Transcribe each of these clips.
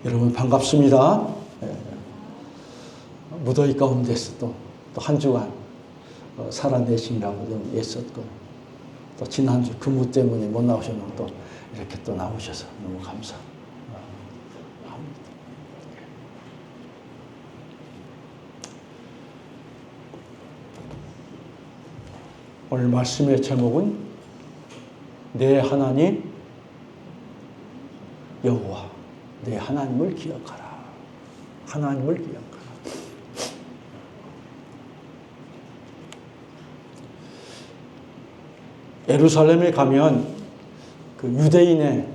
여러분 반갑습니다. 무더위 가운데서 또 한 주간 살아내시느라고 좀 애썼고, 또 지난주 근무 때문에 못 나오셨는데 또 이렇게 또 나오셔서 너무 감사합니다. 오늘 말씀의 제목은 내 하나님 여호와, 내 하나님을 기억하라. 하나님을 기억하라. 예루살렘에 가면 그 유대인의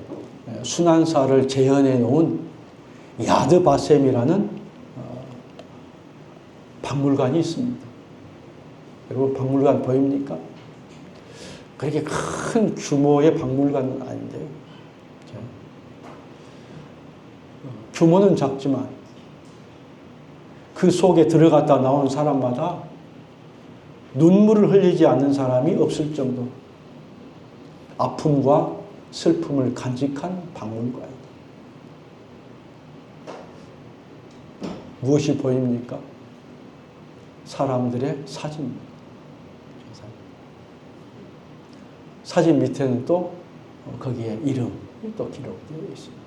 순환사를 재현해 놓은 야드바셈이라는 박물관이 있습니다. 여러분 박물관 보입니까? 그렇게 큰 규모의 박물관은 아닌데요. 규모는 작지만 그 속에 들어갔다 나온 사람마다 눈물을 흘리지 않는 사람이 없을 정도 아픔과 슬픔을 간직한 박물관이다. 무엇이 보입니까? 사람들의 사진입니다. 사진 밑에는 또 거기에 이름이 또 기록되어 있습니다.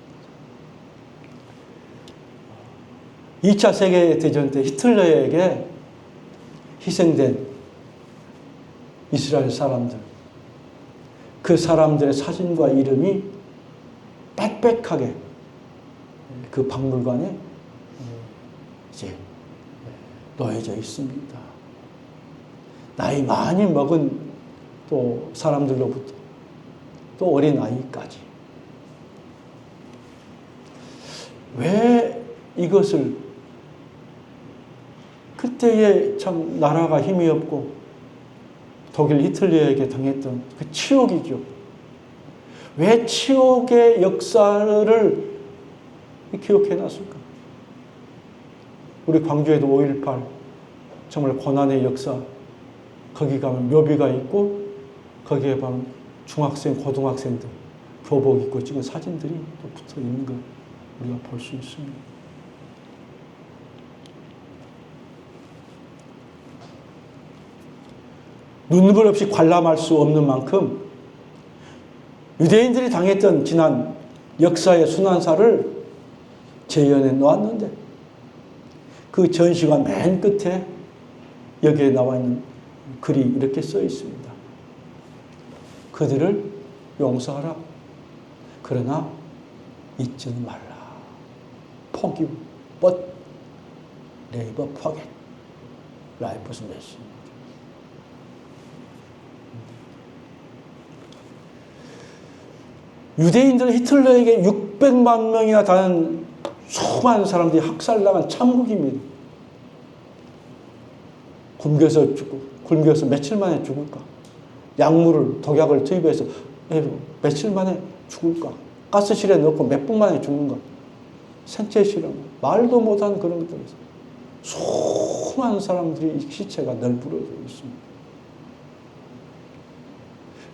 2차 세계대전 때 히틀러에게 희생된 이스라엘 사람들, 그 사람들의 사진과 이름이 빽빽하게 그 박물관에 이제 놓여져 있습니다. 나이 많이 먹은 또 사람들로부터 또 어린 아이까지. 왜 이것을, 그때에 참 나라가 힘이 없고 독일 히틀러에게 당했던 그 치욕이죠. 왜 치욕의 역사를 기억해 놨을까? 우리 광주에도 5.18 정말 고난의 역사, 거기 가면 묘비가 있고 거기에 보면 중학생, 고등학생들 교복 입고 찍은 사진들이 또 붙어 있는 걸 우리가 볼 수 있습니다. 눈물 없이 관람할 수 없는 만큼 유대인들이 당했던 지난 역사의 순환사를 재현해 놓았는데, 그 전시관 맨 끝에 여기에 나와 있는 글이 이렇게 써 있습니다. 그들을 용서하라. 그러나 잊지는 말라. Forgive, but never forget. Life's message. 유대인들은 히틀러에게 600만 명이나 되는 수많은 사람들이 학살당한 참국입니다. 굶겨서 죽고, 굶겨서 며칠 만에 죽을까? 약물을, 독약을 투입해서 며칠 만에 죽을까? 가스실에 넣고 몇 분 만에 죽는가? 생체 실험, 말도 못한 그런 것들에서 수많은 사람들이 시체가 널브러져 있습니다.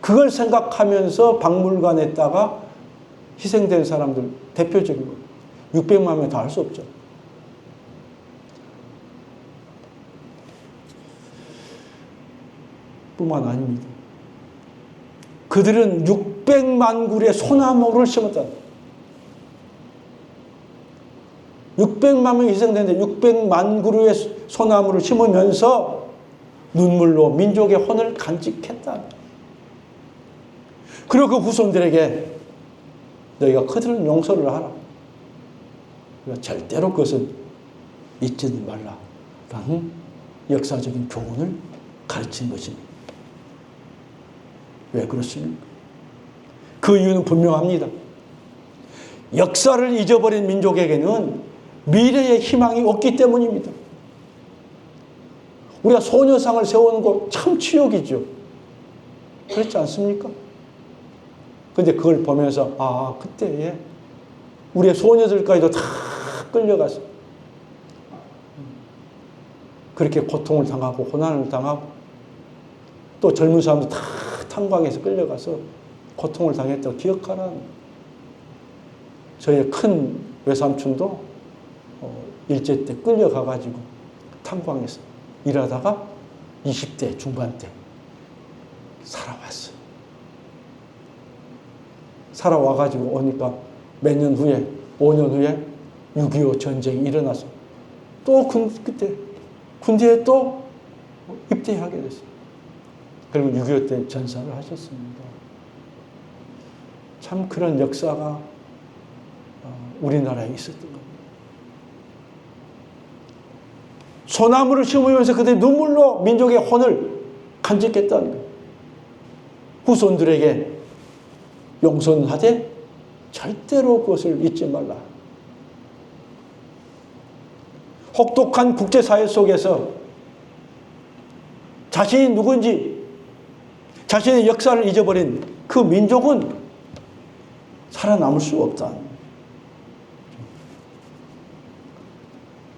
그걸 생각하면서 박물관에다가 희생된 사람들 대표적인 600만 명 다 할 수 없죠. 뿐만 아닙니다. 그들은 600만 그루의 소나무를 심었다. 600만 명이 희생됐는데 600만 그루의 소나무를 심으면서 눈물로 민족의 혼을 간직했다. 그리고 그 후손들에게 너희가 그들을 용서를 하라. 절대로 그것은 잊지 말라라는 역사적인 교훈을 가르친 것입니다. 왜 그렇습니까? 그 이유는 분명합니다. 역사를 잊어버린 민족에게는 미래의 희망이 없기 때문입니다. 우리가 소녀상을 세우는 거 참 치욕이죠. 그렇지 않습니까? 근데 그걸 보면서, 아, 그때에 우리의 소녀들까지도 다 끌려가서 그렇게 고통을 당하고 고난을 당하고 또 젊은 사람들 다 탄광에서 끌려가서 고통을 당했다고 기억하라는 저의 큰 외삼촌도 일제 때 끌려가가지고 탄광에서 일하다가 20대 중반 때 살아왔어요. 살아와가지고 오니까 몇 년 후에, 5년 후에 6.25 전쟁이 일어나서 또 그때 군대에 또 입대하게 됐어요. 그러면 6.25 때 전사를 하셨습니다. 참 그런 역사가 우리나라에 있었던 겁니다. 소나무를 심으면서 그들의 눈물로 민족의 혼을 간직했다는 거예요. 후손들에게 용서하되 절대로 그것을 잊지 말라. 혹독한 국제사회 속에서 자신이 누군지, 자신의 역사를 잊어버린 그 민족은 살아남을 수 없다.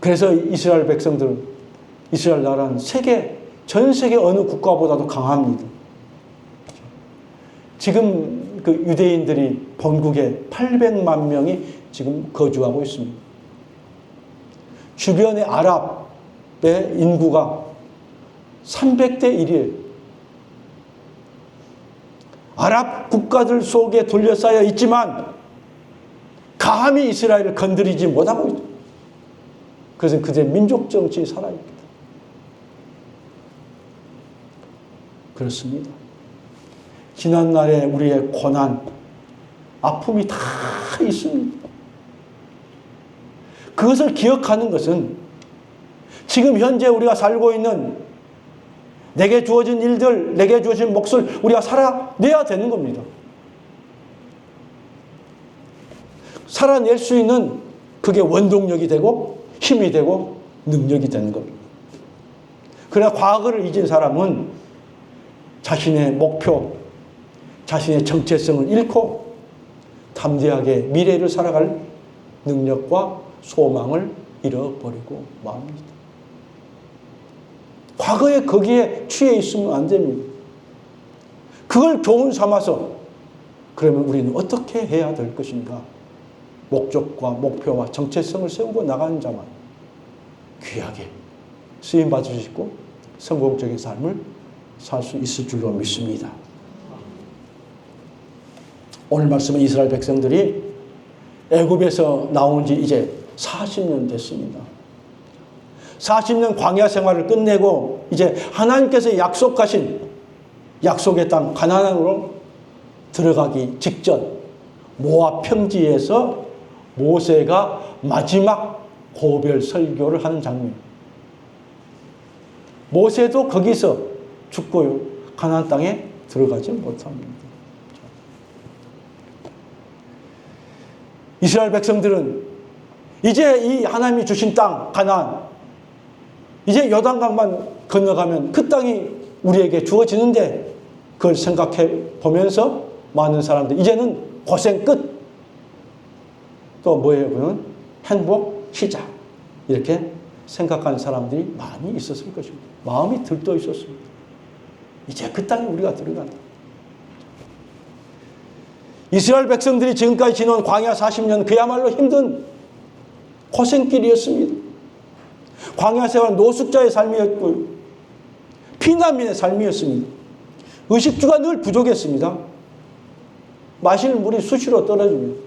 그래서 이스라엘 백성들은, 이스라엘 나라는 전 세계 어느 국가보다도 강합니다. 지금 그 유대인들이 본국에 800만 명이 지금 거주하고 있습니다. 주변의 아랍의 인구가 300대 1이에요. 아랍 국가들 속에 둘러싸여 있지만 감히 이스라엘을 건드리지 못하고 있죠. 그것은 그들의 민족 정치에 살아있다. 그렇습니다. 지난날에 우리의 고난, 아픔이 다 있습니다. 그것을 기억하는 것은 지금 현재 우리가 살고 있는 내게 주어진 일들, 내게 주어진 몫을 우리가 살아내야 되는 겁니다. 살아낼 수 있는 그게 원동력이 되고 힘이 되고 능력이 되는 겁니다. 그러나 과거를 잊은 사람은 자신의 목표, 자신의 정체성을 잃고 담대하게 미래를 살아갈 능력과 소망을 잃어버리고 맙니다. 과거에 거기에 취해 있으면 안 됩니다. 그걸 교훈 삼아서 그러면 우리는 어떻게 해야 될 것인가? 목적과 목표와 정체성을 세우고 나가는 자만 귀하게 쓰임 받으시고 성공적인 삶을 살 수 있을 줄로 믿습니다. 오늘 말씀은 이스라엘 백성들이 애굽에서 나온 지 이제 40년 됐습니다. 40년 광야 생활을 끝내고 이제 하나님께서 약속하신 약속의 땅 가나안으로 들어가기 직전 모압 평지에서 모세가 마지막 고별 설교를 하는 장면. 모세도 거기서 죽고요. 가나안 땅에 들어가지 못합니다. 이스라엘 백성들은 이제 이 하나님이 주신 땅 가나안, 이제 요단강만 건너가면 그 땅이 우리에게 주어지는데 그걸 생각해 보면서 많은 사람들 이제는 고생 끝. 또 뭐예요? 그건 행복 시작. 이렇게 생각하는 사람들이 많이 있었을 것입니다. 마음이 들떠 있었습니다. 이제 그 땅에 우리가 들어간다. 이스라엘 백성들이 지금까지 지난 광야 40년 그야말로 힘든 고생길이었습니다. 광야 생활 노숙자의 삶이었고요. 피난민의 삶이었습니다. 의식주가 늘 부족했습니다. 마실 물이 수시로 떨어집니다.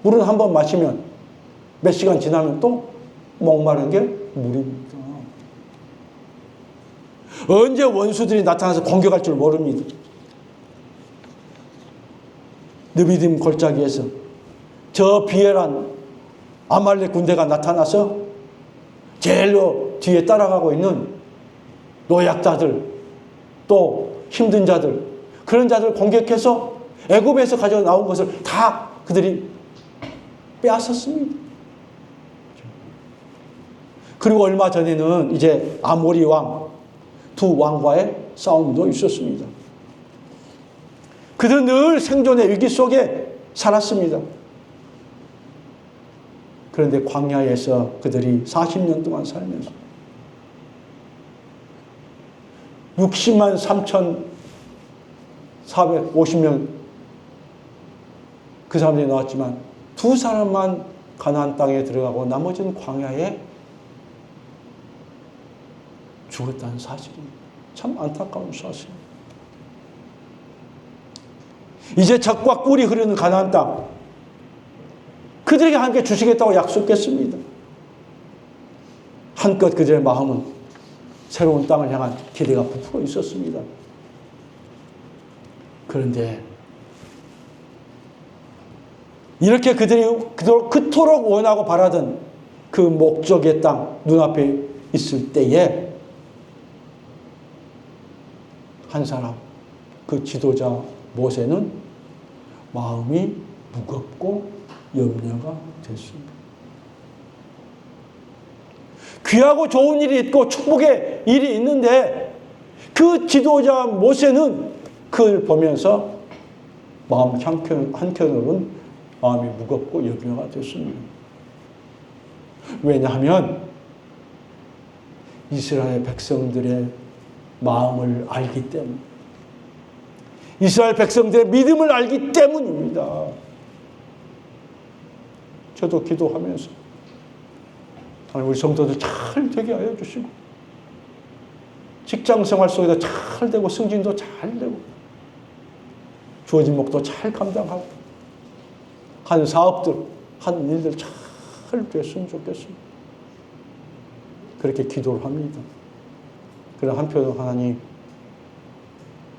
물은 한 번 마시면 몇 시간 지나면 또 목마른 게 물입니다. 언제 원수들이 나타나서 공격할 줄 모릅니다. 느비딤 골짜기에서 저 비열한 아말렉 군대가 나타나서 제일로 뒤에 따라가고 있는 노약자들, 또 힘든 자들, 그런 자들을 공격해서 애굽에서 가져 나온 것을 다 그들이 빼앗았습니다. 그리고 얼마 전에는 이제 아모리 왕, 두 왕과의 싸움도 있었습니다. 그들은 늘 생존의 위기 속에 살았습니다. 그런데 광야에서 그들이 40년 동안 살면서 60만 3,450명 그 사람들이 나왔지만 두 사람만 가나안 땅에 들어가고 나머지는 광야에 죽었다는 사실입니다. 참 안타까운 사실입니다. 이제 젖과 꿀이 흐르는 가나안 땅, 그들에게 함께 주시겠다고 약속했습니다. 한껏 그들의 마음은 새로운 땅을 향한 기대가 부풀어 있었습니다. 그런데 이렇게 그들이 그토록 원하고 바라던 그 목적의 땅 눈앞에 있을 때에 한 사람, 그 지도자 모세는 마음이 무겁고 염려가 됐습니다. 귀하고 좋은 일이 있고 축복의 일이 있는데 그 지도자 모세는 그걸 보면서 마음 한켠으로는 마음이 무겁고 염려가 됐습니다. 왜냐하면 이스라엘 백성들의 마음을 알기 때문, 이스라엘 백성들의 믿음을 알기 때문입니다. 저도 기도하면서 하나님 우리 성도들 잘 되게 하여 주시고 직장생활 속에서 잘 되고 승진도 잘 되고 주어진 목도 잘 감당하고 한 사업들, 한 일들 잘 됐으면 좋겠습니다. 그렇게 기도를 합니다. 그러나 한편으로 하나님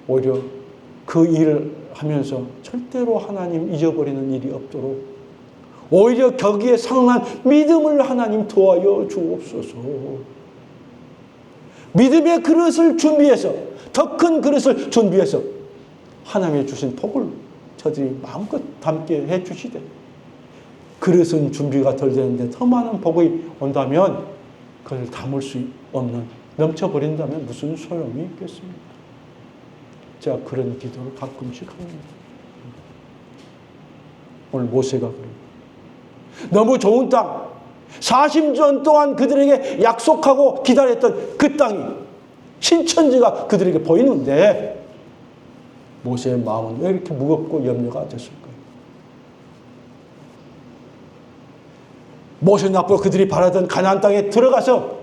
오히려 그 일을 하면서 절대로 하나님 잊어버리는 일이 없도록 오히려 거기에 상응한 믿음을 하나님 도와여 주옵소서. 믿음의 그릇을 준비해서, 더 큰 그릇을 준비해서 하나님이 주신 복을 저들이 마음껏 담게 해 주시되, 그릇은 준비가 덜 되는데 더 많은 복이 온다면 그걸 담을 수 없는, 넘쳐버린다면 무슨 소용이 있겠습니까? 제가 그런 기도를 가끔씩 합니다. 오늘 모세가 그래요. 너무 좋은 땅, 40년 동안 그들에게 약속하고 기다렸던 그 땅이, 신천지가 그들에게 보이는데 모세의 마음은 왜 이렇게 무겁고 염려가 됐을까요? 모세는 앞으로 그들이 바라던 가나안 땅에 들어가서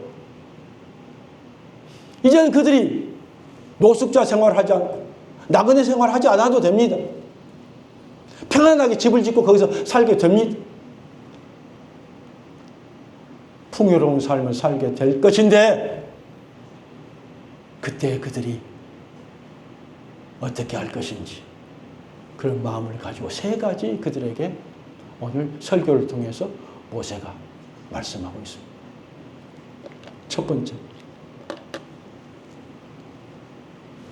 이제는 그들이 노숙자 생활을 하지 않고 나그네 생활을 하지 않아도 됩니다. 평안하게 집을 짓고 거기서 살게 됩니다. 풍요로운 삶을 살게 될 것인데 그때 그들이 어떻게 할 것인지 그런 마음을 가지고 세 가지 그들에게 오늘 설교를 통해서 모세가 말씀하고 있습니다. 첫 번째,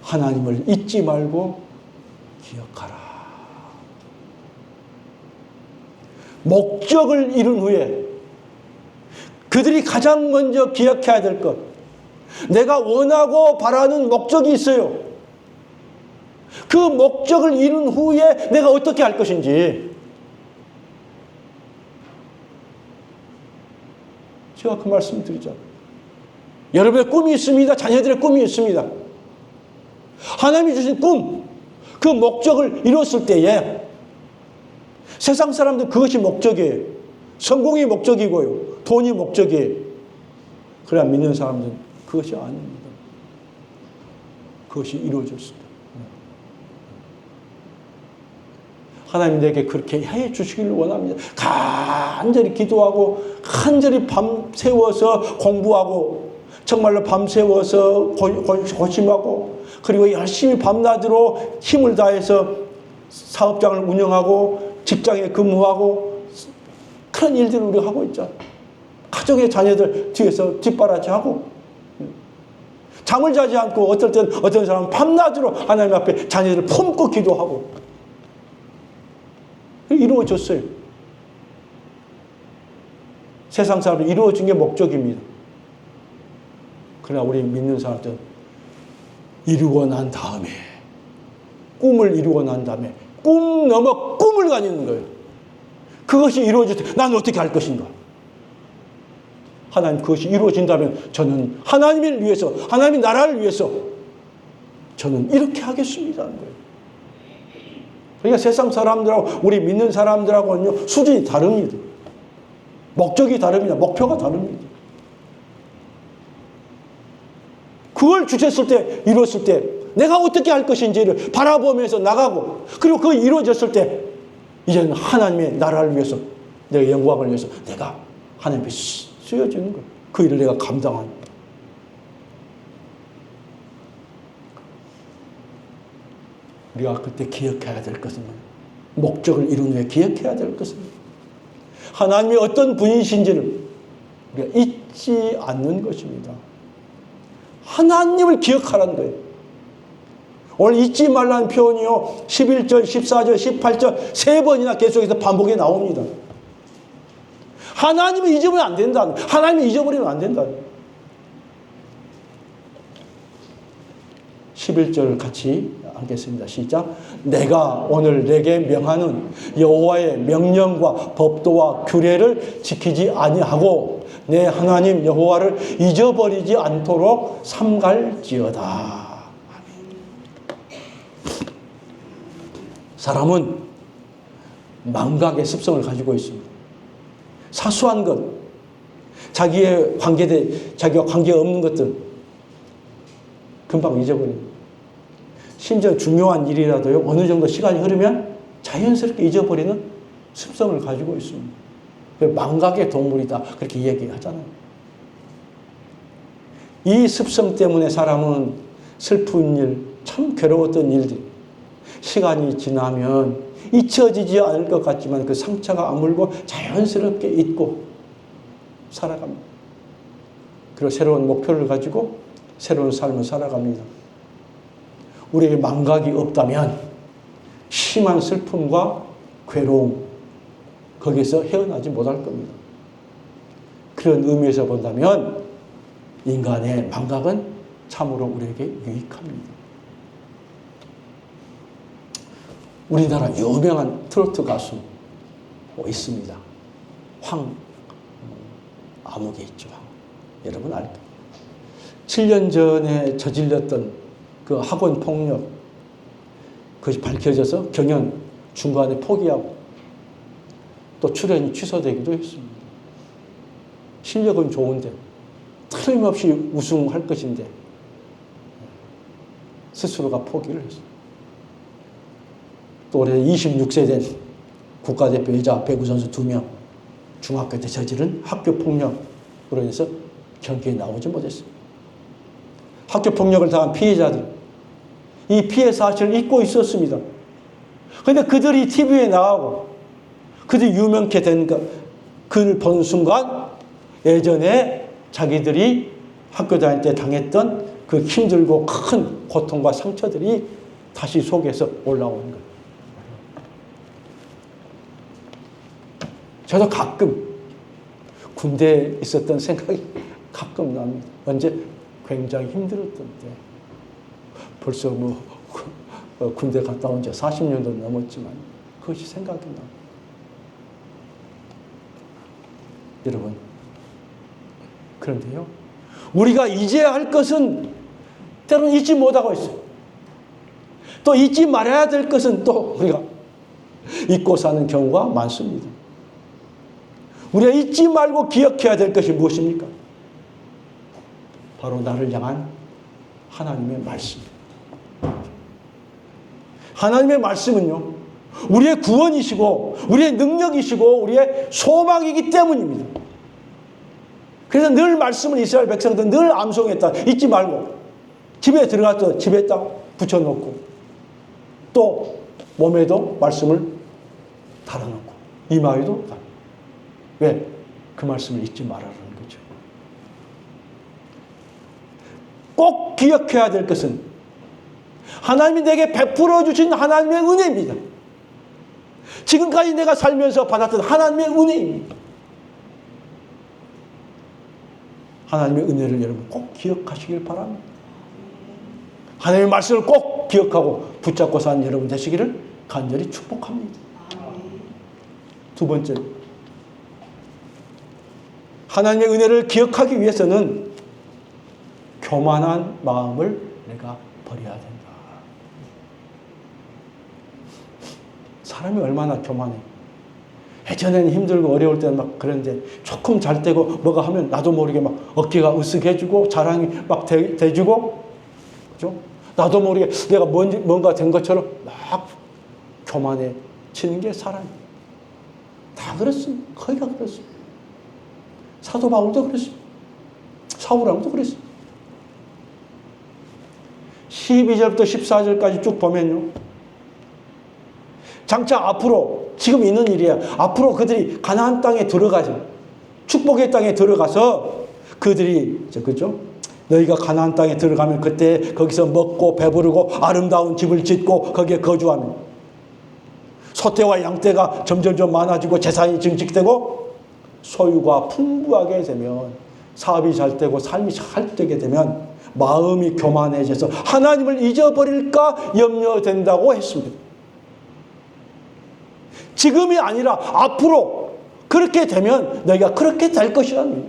하나님을 잊지 말고 기억하라. 목적을 이룬 후에 그들이 가장 먼저 기억해야 될 것, 내가 원하고 바라는 목적이 있어요. 그 목적을 이룬 후에 내가 어떻게 할 것인지. 제가 그 말씀 드리죠. 여러분의 꿈이 있습니다. 자녀들의 꿈이 있습니다. 하나님이 주신 꿈, 그 목적을 이뤘을 때에 세상 사람들 그것이 목적이에요. 성공이 목적이고요. 돈이 목적이에요. 그래야 믿는 사람들은 그것이 아닙니다. 그것이 이루어졌습니다. 하나님 내게 그렇게 해 주시기를 원합니다. 간절히 기도하고 간절히 밤새워서 공부하고 정말로 밤새워서 고심하고 그리고 열심히 밤낮으로 힘을 다해서 사업장을 운영하고 직장에 근무하고 그런 일들을 우리가 하고 있죠. 가족의 자녀들 뒤에서 뒷바라지하고 잠을 자지 않고 어떤 사람은 밤낮으로 하나님 앞에 자녀들을 품고 기도하고 이루어졌어요. 세상 사람들 이루어진 게 목적입니다. 그러나 우리 믿는 사람들은 이루고 난 다음에 꿈을 이루고 난 다음에 꿈 넘어 꿈을 가지는 거예요. 그것이 이루어질 때 나는 어떻게 할 것인가? 하나님 그것이 이루어진다면 저는 하나님을 위해서 하나님의 나라를 위해서 저는 이렇게 하겠습니다 하는 거예요. 그러니까 세상 사람들하고 우리 믿는 사람들하고는요, 수준이 다릅니다. 목적이 다릅니다. 목표가 다릅니다. 그걸 주셨을 때, 이뤘을 때, 내가 어떻게 할 것인지를 바라보면서 나가고, 그리고 그거 이루어졌을 때, 이제는 하나님의 나라를 위해서, 내 영광을 위해서 내가 하나님께 쓰여지는 거예요. 그 일을 내가 감당하는 거예요. 우리가 그때 기억해야 될 것은, 목적을 이룬 후에 기억해야 될 것은, 하나님이 어떤 분이신지를 우리가 잊지 않는 것입니다. 하나님을 기억하라는 거예요. 오늘 잊지 말라는 표현이요, 11절, 14절, 18절 3번이나 계속해서 반복해 나옵니다. 하나님을 잊어버리면 안 된다. 하나님을 잊어버리면 안 된다. 11절 같이 하겠습니다. 시작. 내가 오늘 내게 명하는 여호와의 명령과 법도와 규례를 지키지 아니하고 내 하나님 여호와를 잊어버리지 않도록 삼갈지어다. 사람은 망각의 습성을 가지고 있습니다. 사소한 것, 자기와 관계없는 것들 금방 잊어버립니다. 심지어 중요한 일이라도요, 어느 정도 시간이 흐르면 자연스럽게 잊어버리는 습성을 가지고 있습니다. 망각의 동물이다, 그렇게 얘기하잖아요. 이 습성 때문에 사람은 슬픈 일, 참 괴로웠던 일들, 시간이 지나면 잊혀지지 않을 것 같지만 그 상처가 아물고 자연스럽게 잊고 살아갑니다. 그리고 새로운 목표를 가지고 새로운 삶을 살아갑니다. 우리에게 망각이 없다면 심한 슬픔과 괴로움, 거기서 헤어나지 못할 겁니다. 그런 의미에서 본다면 인간의 망각은 참으로 우리에게 유익합니다. 우리나라 유명한 트로트 가수 있습니다. 아무개 있죠. 여러분 알 거예요. 7년 전에 저질렀던 그 학원 폭력, 그것이 밝혀져서 경연 중간에 포기하고 또 출연이 취소되기도 했습니다. 실력은 좋은데 틀림없이 우승할 것인데 스스로가 포기를 했습니다. 또 올해 26세 된 국가대표 여자 배구선수 2명 중학교 때 저지른 학교폭력으로 인해서 경기에 나오지 못했습니다. 학교폭력을 당한 피해자들, 이 피해 사실을 잊고 있었습니다. 그런데 그들이 TV에 나가고 그들이 유명케 된 그를 본 순간 예전에 자기들이 학교 다닐 때 당했던 그 힘들고 큰 고통과 상처들이 다시 속에서 올라오는 거예요. 저도 가끔 군대에 있었던 생각이 가끔 납니다. 언제 굉장히 힘들었던 때. 벌써 군대 갔다 온 지 40년도 넘었지만 그것이 생각이 납니다. 여러분, 그런데요, 우리가 잊어야 할 것은 때로는 잊지 못하고 있어요. 또 잊지 말아야 될 것은 또 우리가 잊고 사는 경우가 많습니다. 우리가 잊지 말고 기억해야 될 것이 무엇입니까? 바로 나를 향한 하나님의 말씀. 하나님의 말씀은요, 우리의 구원이시고 우리의 능력이시고 우리의 소망이기 때문입니다. 그래서 늘 말씀을 이스라엘 백성들은 늘 암송했다. 잊지 말고 집에 들어가서 집에 딱 붙여놓고 또 몸에도 말씀을 달아놓고 이마에도 달아놓고. 왜? 그 말씀을 잊지 말아라는 거죠. 꼭 기억해야 될 것은 하나님이 내게 베풀어 주신 하나님의 은혜입니다. 지금까지 내가 살면서 받았던 하나님의 은혜입니다. 하나님의 은혜를 여러분 꼭 기억하시길 바랍니다. 하나님의 말씀을 꼭 기억하고 붙잡고 사는 여러분 되시기를 간절히 축복합니다. 두 번째, 하나님의 은혜를 기억하기 위해서는 교만한 마음을 내가 버려야 된다. 사람이 얼마나 교만해. 예전에는 힘들고 어려울 때는 막 그런데 조금 잘 되고 뭐가 하면 나도 모르게 막 어깨가 으쓱해지고 자랑이 막 돼주고, 그죠? 나도 모르게 내가 뭔가 된 것처럼 막 교만해지는 게 사람이에요. 다 그랬습니다. 거의 다 그랬습니다. 사도 바울도 그랬습니다. 사울왕도 그랬습니다. 12절부터 14절까지 쭉 보면요. 장차 앞으로 지금 있는 일이야. 앞으로 그들이 가나안 땅에 들어가죠. 축복의 땅에 들어가서 그들이 그죠? 너희가 가나안 땅에 들어가면 그때 거기서 먹고 배부르고 아름다운 집을 짓고 거기에 거주하면 소떼와 양떼가 점점 많아지고 재산이 증식되고 소유가 풍부하게 되면 사업이 잘 되고 삶이 잘 되게 되면 마음이 교만해져서 하나님을 잊어버릴까 염려된다고 했습니다. 지금이 아니라 앞으로 그렇게 되면 너희가 그렇게 될 것이라는 거예요.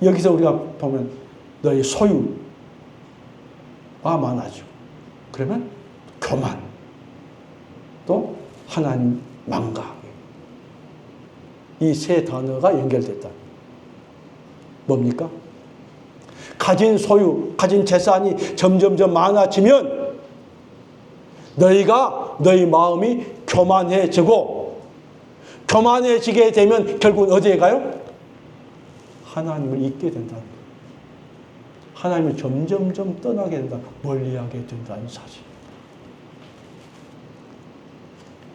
여기서 우리가 보면 너희 소유가 많아지고 그러면 교만 또 하나님 망각 이 세 단어가 연결됐다. 뭡니까? 가진 소유, 가진 재산이 점점점 많아지면 너희 마음이 교만해지고 교만해지게 되면 결국은 어디에 가요? 하나님을 잊게 된다는 거예요. 하나님을 점점점 떠나게 된다. 멀리하게 된다는 사실.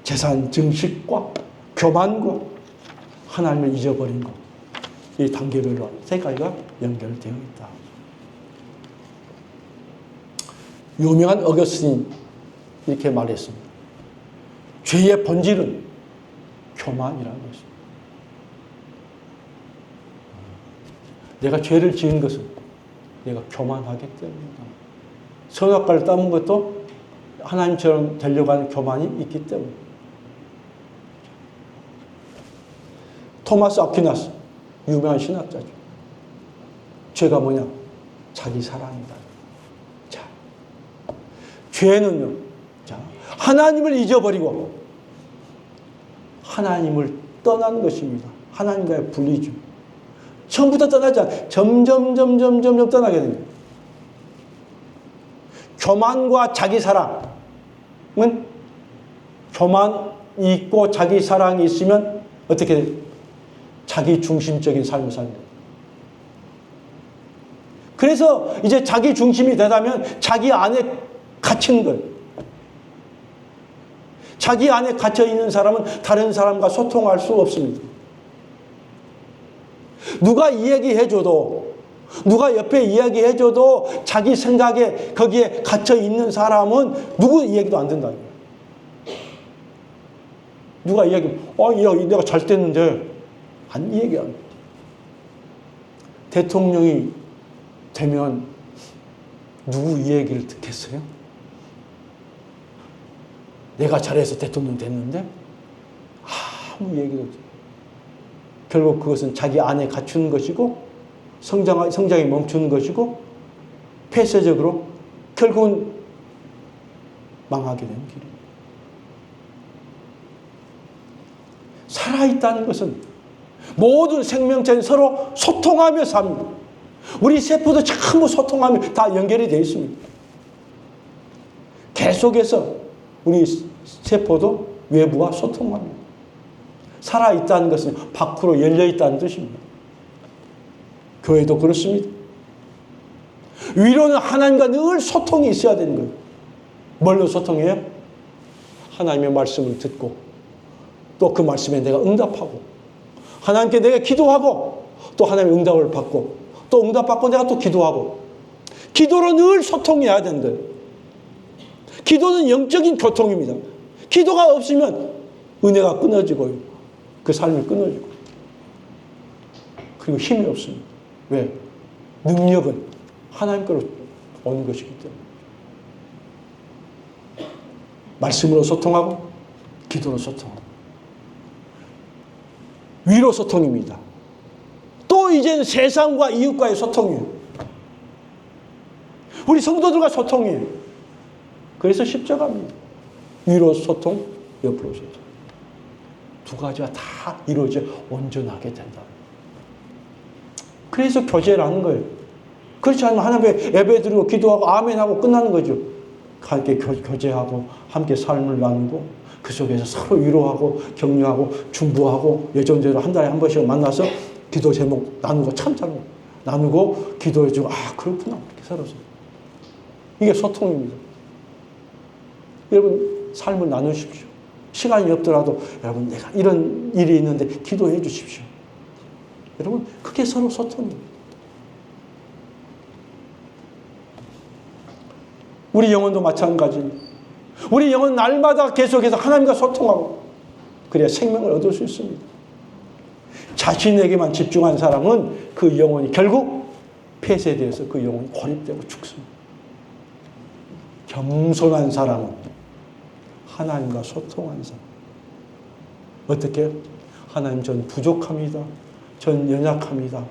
재산 증식과 교만과 하나님을 잊어버린 것. 이 단계별로 세 가지가 연결되어 있다. 유명한 어거스틴 이렇게 말했습니다. 죄의 본질은 교만이라는 것입니다. 내가 죄를 지은 것은 내가 교만하기 때문이다. 선악과를 따먹은 것도 하나님처럼 되려고 하는 교만이 있기 때문에. 토마스 아퀴나스 유명한 신학자죠. 죄가 뭐냐? 자기 사랑이다. 자, 죄는요. 자, 하나님을 잊어버리고 하나님을 떠난 것입니다. 하나님과의 분리죠. 처음부터 떠나지 않아. 점점 떠나게 됩니다. 교만과 자기 사랑은 교만이 있고 자기 사랑이 있으면 어떻게 자기 중심적인 삶을 삽니다. 그래서 이제 자기 중심이 되다면 자기 안에 갇힌 거예요. 자기 안에 갇혀 있는 사람은 다른 사람과 소통할 수 없습니다. 누가 이야기해줘도 누가 옆에 이야기해줘도 자기 생각에 거기에 갇혀 있는 사람은 누구 이야기도 안 된다. 누가 이야기, 야, 내가 잘 됐는데 안 이야기 안 해. 대통령이 되면 누구 이야기를 듣겠어요? 내가 잘해서 대통령 됐는데 아무 얘기도 없어요. 결국 그것은 자기 안에 갖춘 것이고 성장이 멈추는 것이고 폐쇄적으로 결국은 망하게 되는 길입니다. 살아있다는 것은 모든 생명체는 서로 소통하며 삽니다. 우리 세포도 전부 소통하며 다 연결이 되어 있습니다. 계속해서 우리 세포도 외부와 소통합니다. 살아있다는 것은 밖으로 열려있다는 뜻입니다. 교회도 그렇습니다. 위로는 하나님과 늘 소통이 있어야 되는 거예요. 뭘로 소통해요? 하나님의 말씀을 듣고 또 그 말씀에 내가 응답하고 하나님께 내가 기도하고 또 하나님의 응답을 받고 또 응답받고 내가 또 기도하고 기도로 늘 소통해야 되는 거예요. 기도는 영적인 교통입니다. 기도가 없으면 은혜가 끊어지고요. 그 삶이 끊어지고 그리고 힘이 없습니다. 왜? 능력은 하나님께로 오는 것이기 때문에 말씀으로 소통하고 기도로 소통하고 위로 소통입니다. 또 이제는 세상과 이웃과의 소통이에요. 우리 성도들과 소통이에요. 그래서 십자가입니다. 위로 소통, 옆으로 소통. 두 가지가 다 이루어져 온전하게 된다. 그래서 교제라는 거예요. 그렇지 않으면 하나님께 예배드리고 기도하고 아멘하고 끝나는 거죠. 함께 교제하고 함께 삶을 나누고 그 속에서 서로 위로하고 격려하고 중보하고 예전대로 한 달에 한 번씩 만나서 기도 제목 나누고 참자고 나누고 기도해주고 그렇구나 이렇게 살아서 이게 소통입니다. 여러분 삶을 나누십시오. 시간이 없더라도 여러분 내가 이런 일이 있는데 기도해 주십시오. 여러분 그게 서로 소통입니다. 우리 영혼도 마찬가지입니다. 우리 영혼 날마다 계속해서 하나님과 소통하고 그래야 생명을 얻을 수 있습니다. 자신에게만 집중한 사람은 그 영혼이 결국 폐쇄되어서 그 영혼이 고립되고 죽습니다. 겸손한 사람은 하나님과 소통하는 사람. 어떻게? 하나님 전 부족합니다. 전 연약합니다.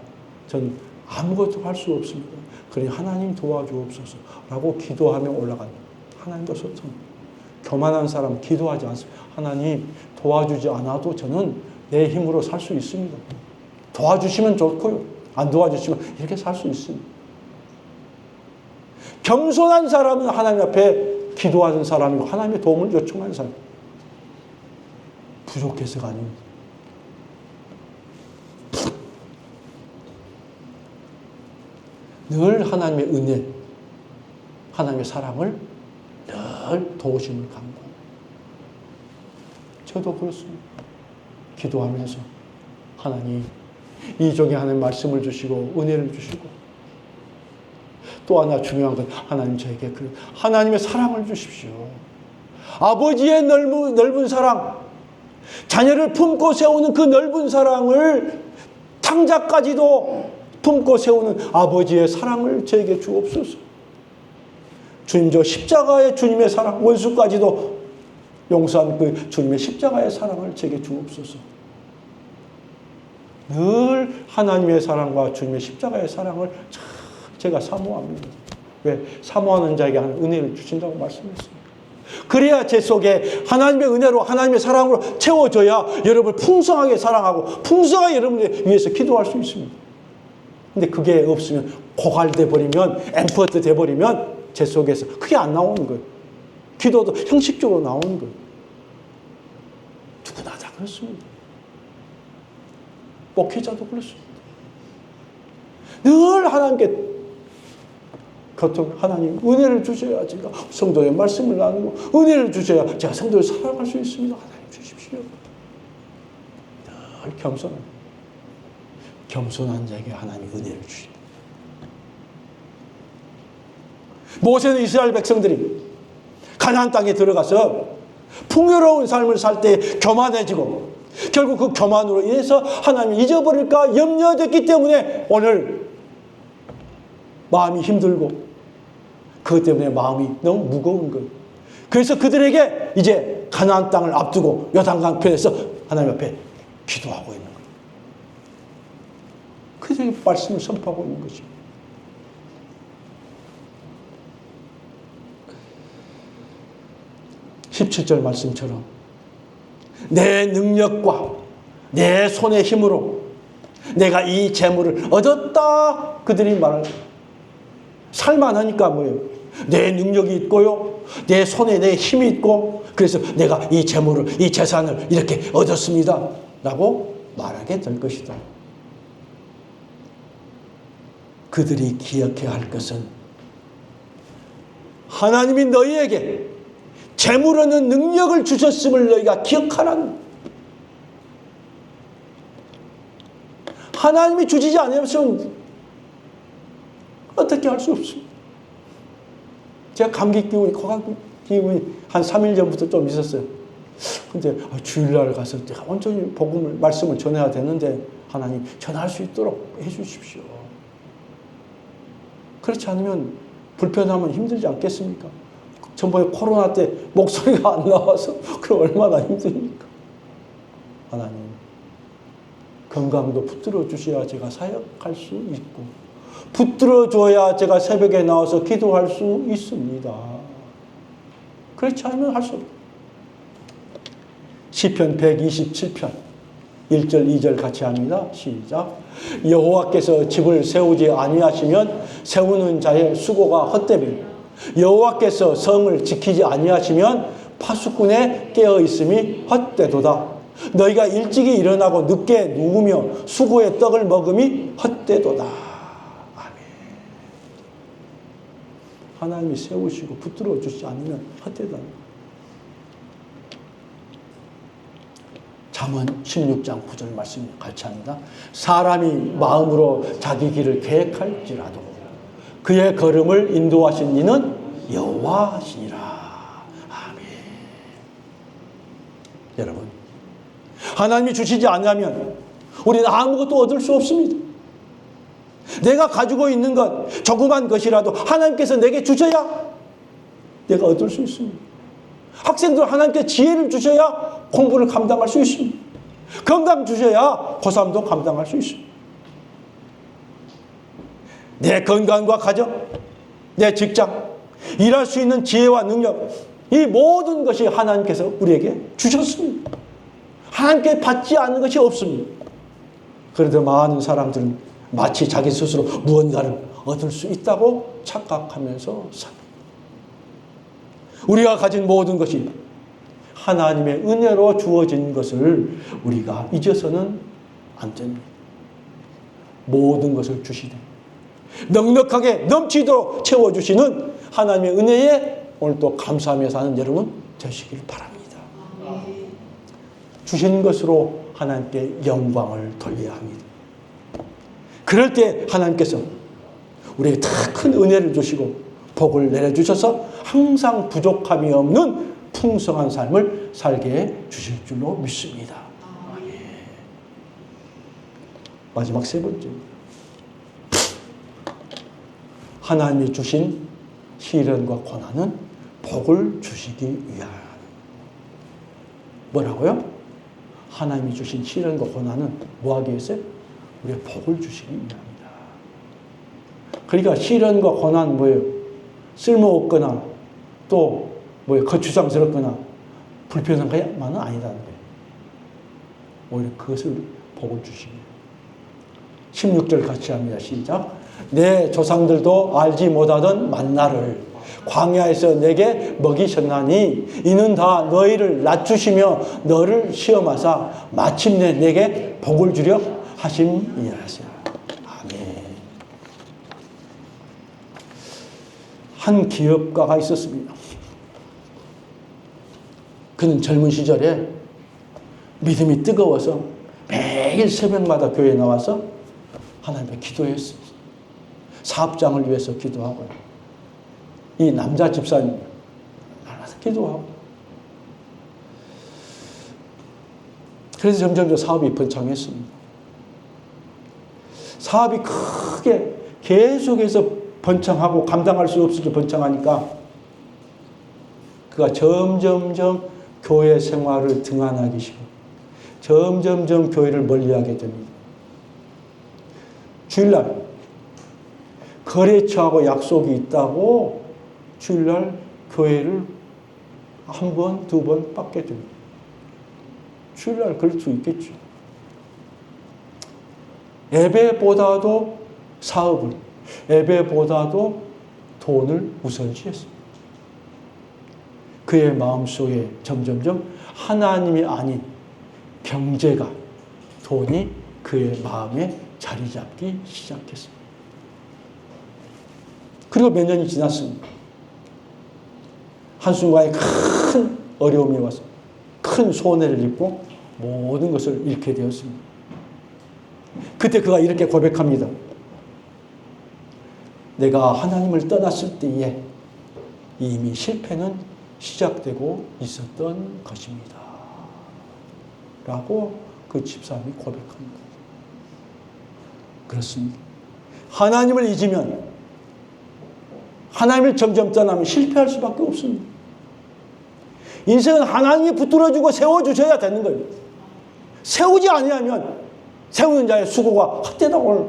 전 아무것도 할 수 없습니다. 그러니 하나님 도와주옵소서 라고 기도하며 올라갑니다. 하나님과 소통. 교만한 사람 기도하지 않습니다. 하나님 도와주지 않아도 저는 내 힘으로 살 수 있습니다. 도와주시면 좋고요. 안 도와주시면 이렇게 살 수 있습니다. 겸손한 사람은 하나님 앞에 기도하는 사람이고 하나님의 도움을 요청하는 사람. 부족해서가 아닙니다. 늘 하나님의 은혜, 하나님의 사랑을 늘 도우심을 간구합니다. 저도 그렇습니다. 기도하면서 하나님 이 종에 하나님 말씀을 주시고 은혜를 주시고 또 하나 중요한 건 하나님 저에게 그 하나님의 사랑을 주십시오. 아버지의 넓은 사랑, 자녀를 품고 세우는 그 넓은 사랑을 탕자까지도 품고 세우는 아버지의 사랑을 저에게 주옵소서. 주님 저 십자가의 주님의 사랑, 원수까지도 용서한 그 주님의 십자가의 사랑을 제게 주옵소서. 늘 하나님의 사랑과 주님의 십자가의 사랑을 제가 사모합니다. 왜? 사모하는 자에게 은혜를 주신다고 말씀했습니다. 그래야 제 속에 하나님의 은혜로 하나님의 사랑으로 채워져야 여러분을 풍성하게 사랑하고 풍성하게 여러분을 위해서 기도할 수 있습니다. 근데 그게 없으면 고갈돼 버리면 엠퍼트 돼 버리면 제 속에서 그게 안 나오는 거예요. 기도도 형식적으로 나오는 거예요. 누구나 다 그렇습니다. 목회자도 그렇습니다. 늘 하나님께 교통, 하나님 은혜를 주셔야 제가 성도의 말씀을 나누고 은혜를 주셔야 제가 성도를 사랑할 수 있습니다. 하나님 주십시오. 늘 겸손한 자에게 하나님 은혜를 주신다. 모세는 이스라엘 백성들이 가나안 땅에 들어가서 풍요로운 삶을 살 때 교만해지고 결국 그 교만으로 인해서 하나님을 잊어버릴까 염려됐기 때문에 오늘 마음이 힘들고 그것 때문에 마음이 너무 무거운 거예요. 그래서 그들에게 이제 가나안 땅을 앞두고 요단강 편에서 하나님 앞에 기도하고 있는 거예요. 그들에게 말씀을 선포하고 있는 것입니다. (17절) 말씀처럼 내 능력과 내 손의 힘으로 내가 이 재물을 얻었다 그들이 말을 살만하니까 뭐예요? 내 능력이 있고요 내 손에 내 힘이 있고 그래서 내가 이 재물을 이 재산을 이렇게 얻었습니다 라고 말하게 될 것이다. 그들이 기억해야 할 것은 하나님이 너희에게 재물 얻는 능력을 주셨음을 너희가 기억하라는, 하나님이 주시지 않으면 어떻게 할 수 없습니다. 제가 감기 기운이, 코가 기운이 한 3일 전부터 좀 있었어요. 근데 주일날 가서 제가 온전히 복음을, 말씀을 전해야 되는데 하나님 전할 수 있도록 해주십시오. 그렇지 않으면 불편하면 힘들지 않겠습니까? 전번에 코로나 때 목소리가 안 나와서 그럼 얼마나 힘듭니까? 하나님 건강도 붙들어 주셔야 제가 사역할 수 있고 붙들어 줘야 제가 새벽에 나와서 기도할 수 있습니다. 그렇지 않으면 할 수 없다. 시편 127편 1절 2절 같이 합니다. 시작. 여호와께서 집을 세우지 아니하시면 세우는 자의 수고가 헛되며 여호와께서 성을 지키지 아니하시면 파수꾼의 깨어 있음이 헛되도다. 너희가 일찍이 일어나고 늦게 누우며 수고의 떡을 먹음이 헛되도다. 아멘. 하나님이 세우시고 붙들어 주시지 않으면 헛되다. 잠언 16장 9절 말씀 같이 합니다. 사람이 마음으로 자기 길을 계획할지라도 그의 걸음을 인도하신 이는 여호와시니라. 아멘. 여러분, 하나님이 주시지 않으면 우리는 아무것도 얻을 수 없습니다. 내가 가지고 있는 것, 조그만 것이라도 하나님께서 내게 주셔야 내가 얻을 수 있습니다. 학생들 하나님께 지혜를 주셔야 공부를 감당할 수 있습니다. 건강 주셔야 고3도 감당할 수 있습니다. 내 건강과 가정, 내 직장, 일할 수 있는 지혜와 능력, 이 모든 것이 하나님께서 우리에게 주셨습니다. 하나님께 받지 않는 것이 없습니다. 그런데 많은 사람들은 마치 자기 스스로 무언가를 얻을 수 있다고 착각하면서 삽니다. 우리가 가진 모든 것이 하나님의 은혜로 주어진 것을 우리가 잊어서는 안 됩니다. 모든 것을 주시되 넉넉하게 넘치도록 채워주시는 하나님의 은혜에 오늘도 감사하며 사는 여러분 되시길 바랍니다. 주신 것으로 하나님께 영광을 돌려야 합니다. 그럴 때 하나님께서 우리에게 더 큰 은혜를 주시고 복을 내려주셔서 항상 부족함이 없는 풍성한 삶을 살게 해 주실 줄로 믿습니다. 예. 마지막 세 번째, 하나님이 주신 시련과 고난은 복을 주시기 위하여. 뭐라고요? 하나님이 주신 시련과 고난은 뭐하기 위해서요? 우리의 복을 주시기 위함이다. 그러니까 시련과 고난 뭐예요? 쓸모없거나 또 뭐예요? 거추장스럽거나 불편한 것만은 아니다는 거예요. 오히려 그것을 복을 주십니다. 16절 같이 합니다. 시작. 내 조상들도 알지 못하던 만나를 광야에서 내게 먹이셨나니 이는 다 너희를 낮추시며 너를 시험하사 마침내 내게 복을 주려 하심이라서. 아멘. 한 기업가가 있었습니다. 그는 젊은 시절에 믿음이 뜨거워서 매일 새벽마다 교회에 나와서 하나님께 기도했습니다. 사업장을 위해서 기도하고 이 남자 집사님 날마다 기도하고 그래서 점점 사업이 번창했습니다. 사업이 크게 계속해서 번창하고 감당할 수 없을 때 번창하니까 그가 점점점 교회 생활을 등한하기 시작하고 점점점 교회를 멀리하게 됩니다. 주일날 거래처하고 약속이 있다고 주일날 교회를 한 번, 두 번 빡게 됩니다. 주일날 그럴 수 있겠죠. 예배보다도 사업을, 예배보다도 돈을 우선시했습니다. 그의 마음속에 점점점 하나님이 아닌 경제가, 돈이 그의 마음에 자리 잡기 시작했습니다. 그리고 몇 년이 지났습니다. 한순간에 큰 어려움이 와서 큰 손해를 입고 모든 것을 잃게 되었습니다. 그때 그가 이렇게 고백합니다. 내가 하나님을 떠났을 때에 이미 실패는 시작되고 있었던 것입니다. 라고 그 집사님이 고백합니다. 그렇습니다. 하나님을 잊으면, 하나님을 점점 떠나면 실패할 수밖에 없습니다. 인생은 하나님이 붙들어주고 세워주셔야 되는 거예요. 세우지 아니하면 세우는 자의 수고가 헛되다. 오늘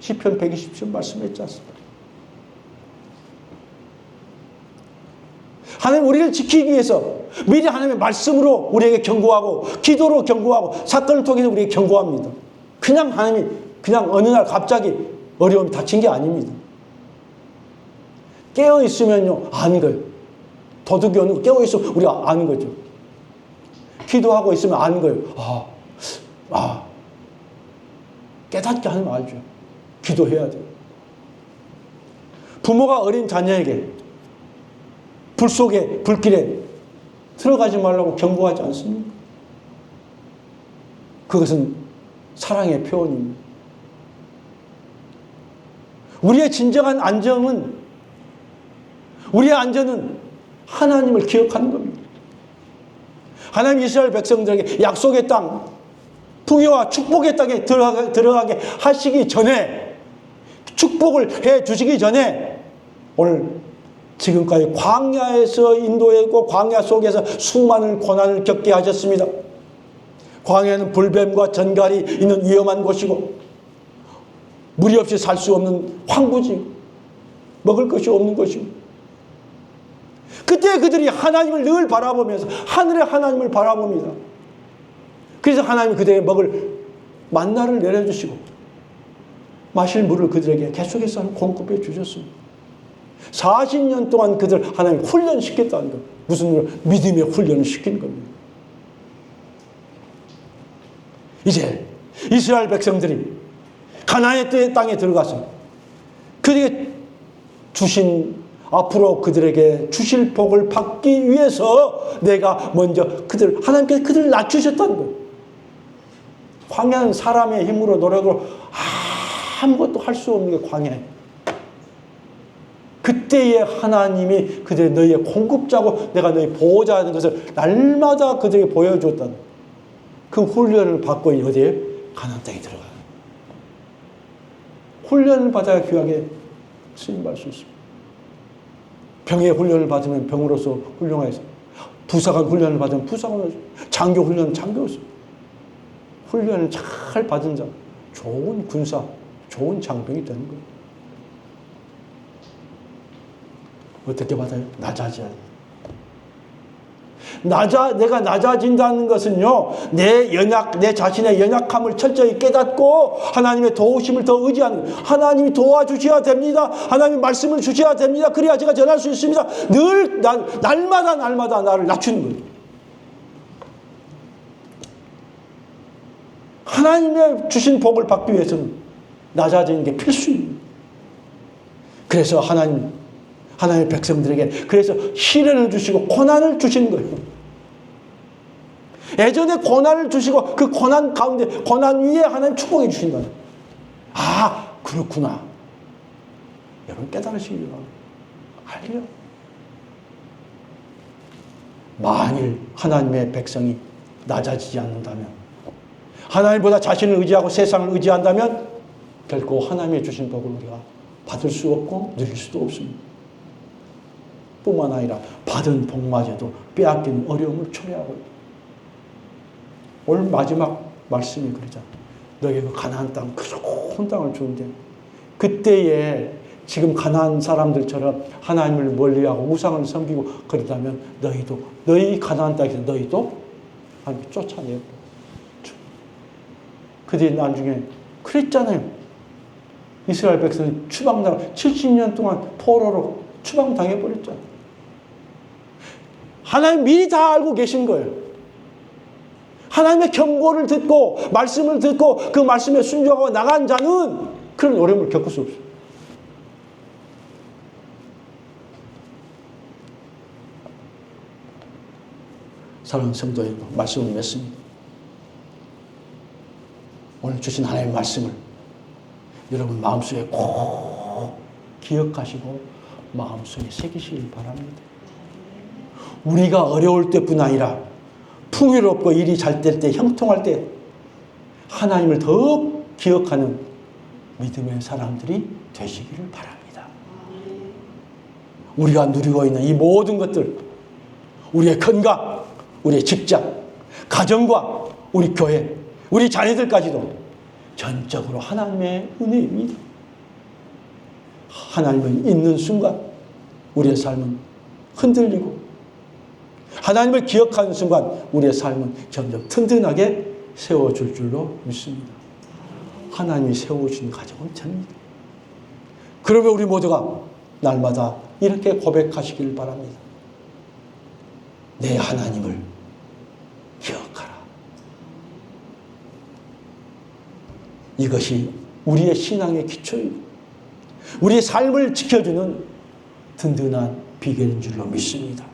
시편 120편 말씀했지 않습니까? 하나님 우리를 지키기 위해서 미리 하나님의 말씀으로 우리에게 경고하고 기도로 경고하고 사건을 통해서 우리에게 경고합니다. 그냥 하나님이 그냥 어느 날 갑자기 어려움이 닥친 게 아닙니다. 깨어있으면요 아는 거예요. 도둑이 오는 거 깨어있으면 우리가 아는 거죠. 기도하고 있으면 아는 거예요. 깨닫게 하면 알죠. 기도해야 돼요. 부모가 어린 자녀에게 불 속에 불길에 들어가지 말라고 경고하지 않습니까? 그것은 사랑의 표현입니다. 우리의 진정한 안정은 우리의 안전은 하나님을 기억하는 겁니다. 하나님 이스라엘 백성들에게 약속의 땅, 풍요와 축복의 땅에 들어가게 하시기 전에 축복을 해 주시기 전에 오늘 지금까지 광야에서 인도했고 광야 속에서 수많은 고난을 겪게 하셨습니다. 광야는 불뱀과 전갈이 있는 위험한 곳이고 물이 없이 살 수 없는 황구지 먹을 것이 없는 것이고 그때 그들이 하나님을 늘 바라보면서 하늘의 하나님을 바라봅니다. 그래서 하나님이 그들에게 먹을 만나를 내려주시고 마실 물을 그들에게 계속해서 공급해 주셨습니다. 40년 동안 그들 하나님 훈련시켰다는 것. 무슨 일? 믿음의 훈련을 시킨 겁니다. 이제 이스라엘 백성들이 가나안의 땅에 들어가서 그들에게 주신 앞으로 그들에게 주실 복을 받기 위해서 내가 먼저 하나님께서 그들을 낮추셨다는 거예요. 광야는 사람의 힘으로 노력으로 아무것도 할 수 없는 게 광야예요. 그때에 하나님이 너희의 공급자고 내가 너희 보호자라는 것을 날마다 그들에게 보여줬다는 그 훈련을 받고 어디에? 가나안 땅에 들어가요. 훈련을 받아야 귀하게 쓰임받을 수 있습니다. 병의 훈련을 받으면 병으로서 훌륭해서 부사관 훈련을 받으면 부사관으로서 장교 훈련은 장교로서 훈련을 잘 받은 자 좋은 군사, 좋은 장병이 되는 거예요. 어떻게 받아요? 낮아져야 돼요. 내가 낮아진다는 것은요, 내 자신의 연약함을 철저히 깨닫고 하나님의 도우심을 더 의지하는 거예요. 하나님이 도와주셔야 됩니다. 하나님의 말씀을 주셔야 됩니다. 그래야 제가 전할 수 있습니다. 늘 날마다 나를 낮추는 거예요. 하나님의 주신 복을 받기 위해서는 낮아지는 게 필수입니다. 그래서 하나님의 백성들에게 그래서 시련을 주시고 고난을 주신 거예요. 예전에 고난을 주시고 그 고난 가운데 고난 위에 하나님 축복해 주신다. 그렇구나. 여러분 깨달으시기 바랍니다. 만일 하나님의 백성이 낮아지지 않는다면 하나님보다 자신을 의지하고 세상을 의지한다면 결코 하나님의 주신 복을 우리가 받을 수 없고 누릴 수도 없습니다. 뿐만 아니라 받은 복마저도 빼앗기는 어려움을 초래하고 있다. 오늘 마지막 말씀이 그러잖아. 너희가 가나안 땅, 그 좋은 땅을 주는데 그때에 지금 가나안 사람들처럼 하나님을 멀리하고 우상을 섬기고 그러다면 너희 가나안 땅에서 너희도 하나님 쫓아내고 그들이 나중에 그랬잖아요. 이스라엘 백성이 추방당 70년 동안 포로로 추방당해버렸잖아요. 하나님 미리 다 알고 계신 거예요. 하나님의 경고를 듣고 말씀을 듣고 그 말씀에 순종하고 나간 자는 그런 어려움을 겪을 수 없어요. 사랑하는 성도 여러분, 말씀을 맺습니다. 오늘 주신 하나님의 말씀을 여러분 마음속에 꼭 기억하시고 마음속에 새기시길 바랍니다. 우리가 어려울 때뿐 아니라 풍요롭고 일이 잘 될 때, 형통할 때 하나님을 더욱 기억하는 믿음의 사람들이 되시기를 바랍니다. 우리가 누리고 있는 이 모든 것들, 우리의 건강, 우리의 직장, 가정과 우리 교회, 우리 자녀들까지도 전적으로 하나님의 은혜입니다. 하나님을 잊는 순간 우리의 삶은 흔들리고 하나님을 기억하는 순간 우리의 삶은 점점 튼튼하게 세워줄 줄로 믿습니다. 하나님이 세워주신 가정은 됩니다. 그러면 우리 모두가 날마다 이렇게 고백하시길 바랍니다. 내 하나님을 기억하라. 이것이 우리의 신앙의 기초이고 우리의 삶을 지켜주는 든든한 비결인 줄로 믿습니다.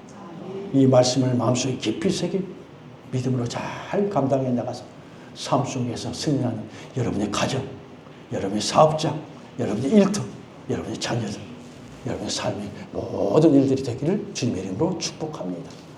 이 말씀을 마음속에 깊이 새기고 믿음으로 잘 감당해 나가서 삶 속에서 승리하는 여러분의 가정, 여러분의 사업장, 여러분의 일터, 여러분의 자녀들, 여러분의 삶의 모든 일들이 되기를 주님의 이름으로 축복합니다.